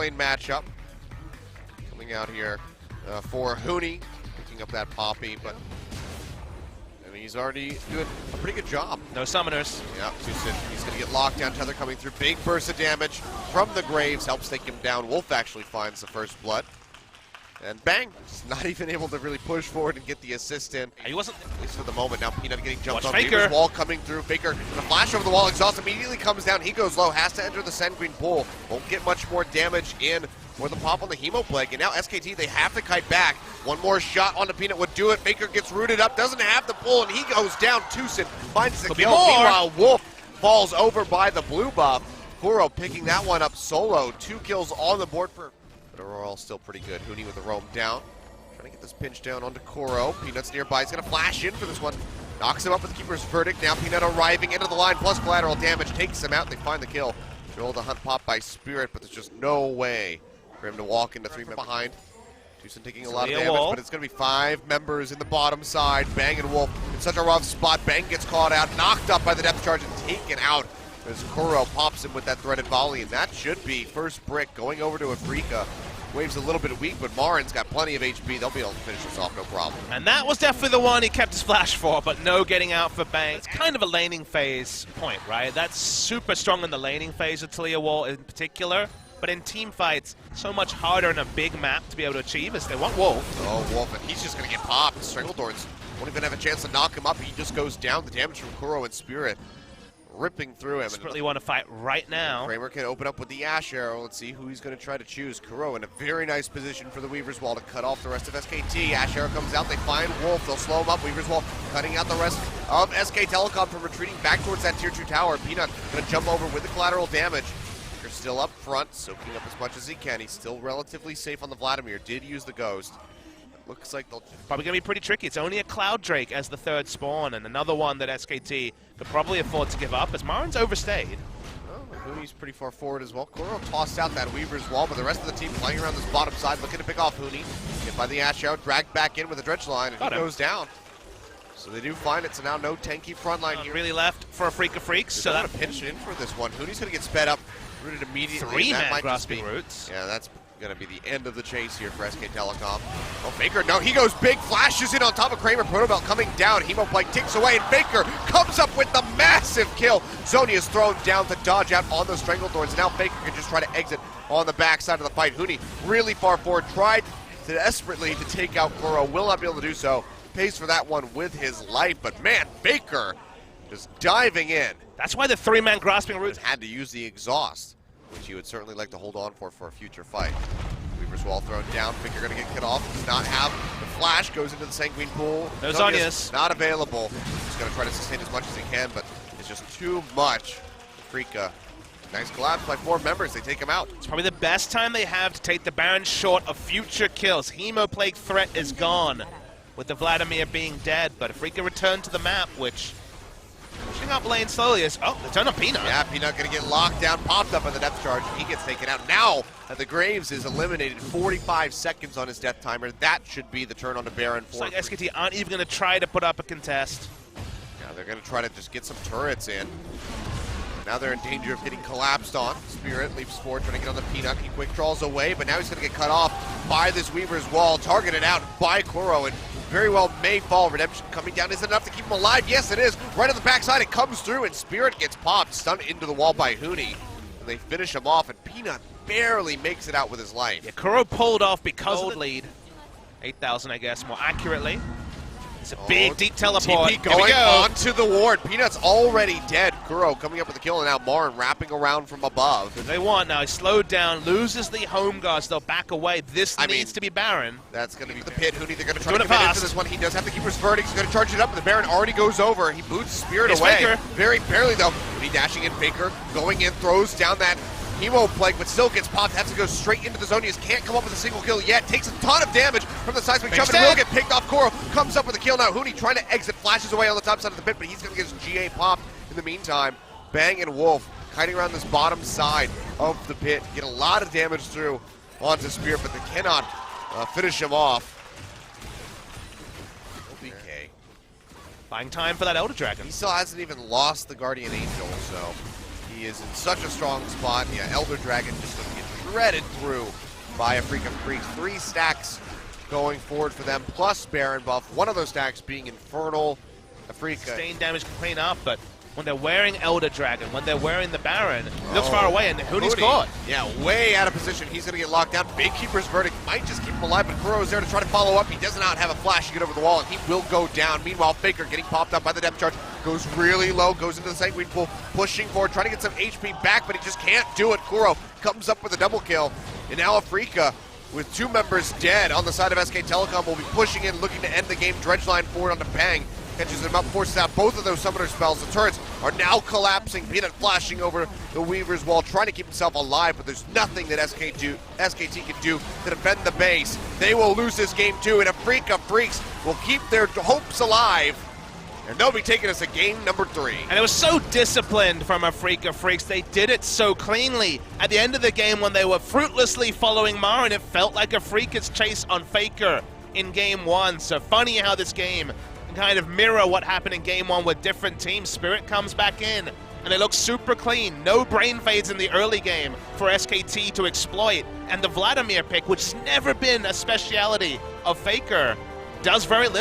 lane matchup. Coming out here for Huni, picking up that Poppy, but I mean, he's already doing a pretty good job. No summoners. Yeah, Tucson, he's going to get locked down. Tether coming through. Big burst of damage from the Graves. Helps take him down. Wolf actually finds the first blood. And bang! Just not even able to really push forward and get the assist in. He wasn't. At least for the moment. Now Peanut getting jumped on. Faker. Weaver's wall coming through. Faker, the flash over the wall. Exhaust immediately comes down. He goes low. Has to enter the Sanguine pool. Won't get much more damage in for the pop on the Hemo Plague. And now SKT, they have to kite back. One more shot on the Peanut would do it. Faker gets rooted up. Doesn't have the pull. And he goes down. Tucson finds the kill. Meanwhile, Wolf falls over by the blue buff. Kuro picking that one up solo. 2 kills on the board for... But Aurora still pretty good. Huni with the roam down. Trying to get this pinch down onto Kuro. Peanut's nearby. He's going to flash in for this one. Knocks him up with Keeper's Verdict. Now Peanut arriving into the line, plus collateral damage. Takes him out. They find the kill. Rolled a hunt pop by Spirit, but there's just no way for him to walk into 3 men behind. Tucson taking a lot of damage, but it's going to be 5 members in the bottom side. Bang and Wolf in such a rough spot. Bang gets caught out, knocked up by the depth charge, and taken out as Kuro pops him with that threaded volley. And that should be first brick going over to Afreeca. Wave's a little bit weak, but Marin's got plenty of HP. They'll be able to finish this off, no problem. And that was definitely the one he kept his flash for, but no getting out for Bang. It's kind of a laning phase point, right? That's super strong in the laning phase of LCK-LCS in particular, but in team fights, so much harder in a big map to be able to achieve as they want Wolf. Oh, Wolf, and he's just going to get popped. Strangledorns won't even have a chance to knock him up. He just goes down. The damage from Kuro and Spirit ripping through him. Desperately want to fight right now. Kramer can open up with the Ash Arrow. Let's see who he's going to try to choose. Kuro in a very nice position for the Weaver's Wall to cut off the rest of SKT. Ash Arrow comes out. They find Wolf. They'll slow him up. Weaver's Wall cutting out the rest of SK Telecom from retreating back towards that tier 2 tower. Peanut going to jump over with the collateral damage. They're still up front, soaking up as much as he can. He's still relatively safe on the Vladimir. Did use the Ghost. Looks like they'll... Probably going to be pretty tricky. It's only a Cloud Drake as the 3rd spawn, and another one that SKT could probably afford to give up, as Marin's overstayed. Oh, Huni's pretty far forward as well. Kuro tossed out that Weaver's Wall, but the rest of the team playing around this bottom side, looking to pick off Huni. Hit by the Ash Out, dragged back in with a Dredge Line, and he goes down. So they do find it, so now no tanky front line here. Really left for Afreeca Freecs. So they're going to pinch in for this one. Huni's going to get sped up, rooted immediately. 3-man grasping roots. Yeah, that's going to be the end of the chase here for SK Telecom. Oh, Faker, no, he goes big, flashes in on top of Kramer. Protobelt coming down. Hemo Blake ticks away, and Faker comes up with the massive kill. Zonia's thrown down to dodge out on those Strangledorns, and now Faker can just try to exit on the backside of the fight. Huni really far forward, tried desperately to take out Kuro, will not be able to do so. Pays for that one with his life, but man, Faker just diving in. That's why the 3-man grasping roots had to use the exhaust, which he would certainly like to hold on for a future fight. Weaver's Wall thrown down. Faker going to get cut off. Does not have the flash. Goes into the Sanguine pool. No Zonia's. Not available. He's going to try to sustain as much as he can, but it's just too much. Afreeca. Nice collapse by 4 members. They take him out. It's probably the best time they have to take the Baron short of future kills. Hemo Plague threat is gone, with the Vladimir being dead, but Afreeca returned to the map, which pushing up lane slowly is, oh, they turn on Peanut. Yeah, Peanut gonna get locked down, popped up on the depth charge, and he gets taken out. Now that the Graves is eliminated, 45 seconds on his death timer, that should be the turn on to Baron. It's like SKT aren't even gonna try to put up a contest. Yeah, they're gonna try to just get some turrets in. Now they're in danger of getting collapsed on. Spirit leaps forward, trying to get on the Peanut. He quick draws away, but now he's gonna get cut off by this Weaver's Wall, targeted out by Kuro, and very well may fall. Redemption coming down. Is it enough to keep him alive? Yes, it is. Right on the backside, it comes through, and Spirit gets popped, stunned into the wall by Huni. And they finish him off, and Peanut barely makes it out with his life. Yeah, Kuro pulled off because of the lead. 8,000, I guess, more accurately. It's a big, deep teleport. TP going onto the ward. Peanut's already dead. Kuro coming up with the kill, and now Marin wrapping around from above. They want now. He's slowed down, loses the home guards. They'll back away. This needs to be Baron. That's going to be the pit. Huni, they're going to try to commit into this one. He does have the Keeper's Verdict. He's going to charge it up, but the Baron already goes over. He boots Spirit away. Faker. Very barely, though. He dashing in. Faker going in, throws down that Hemo Plague, but still gets popped. Has to go straight into the Zonias. Can't come up with a single kill yet. Takes a ton of damage from the seismic jump, and will get picked off. Kuro comes up with a kill now. Huni trying to exit, flashes away on the top side of the pit, but he's going to get his GA popped in the meantime. Bang and Wolf kiting around this bottom side of the pit. Get a lot of damage through onto Spirit, but they cannot finish him off. LBK. Buying time for that Elder Dragon. He still hasn't even lost the Guardian Angel, so he is in such a strong spot. Yeah, Elder Dragon just going to get threaded through by Afreeca Freecs. 3 stacks going forward for them, plus Baron buff. One of those stacks being Infernal. Afreeca. Sustained damage can clean up, but when they're wearing Elder Dragon, when they're wearing the Baron, he looks far away, and Hoodie's caught. Yeah, way out of position. He's going to get locked down. Big Keeper's Verdict might just keep him alive, but Kuro's there to try to follow up. He does not have a flash to get over the wall, and he will go down. Meanwhile, Faker getting popped up by the depth charge, goes really low, goes into the Sanguine pool, pushing forward, trying to get some HP back, but he just can't do it. Kuro comes up with a double kill, and now Afreeca, with 2 members dead on the side of SK Telecom, will be pushing in, looking to end the game. Dredgeline forward onto Bang. Catches him up, forces out both of those summoner spells. The turrets are now collapsing. Peanut flashing over the Weaver's wall, trying to keep himself alive, but there's nothing that SKT can do to defend the base. They will lose this game too, and Afreeca Freecs will keep their hopes alive, and they'll be taking us to game number 3. And it was so disciplined from Afreeca Freecs. They did it so cleanly. At the end of the game, when they were fruitlessly following Marin, it felt like Afreeca's chase on Faker in game 1. So funny how this game kind of mirror what happened in game 1 with different teams. Spirit comes back in, and it looks super clean. No brain fades in the early game for SKT to exploit. And the Vladimir pick, which has never been a speciality of Faker, does very little.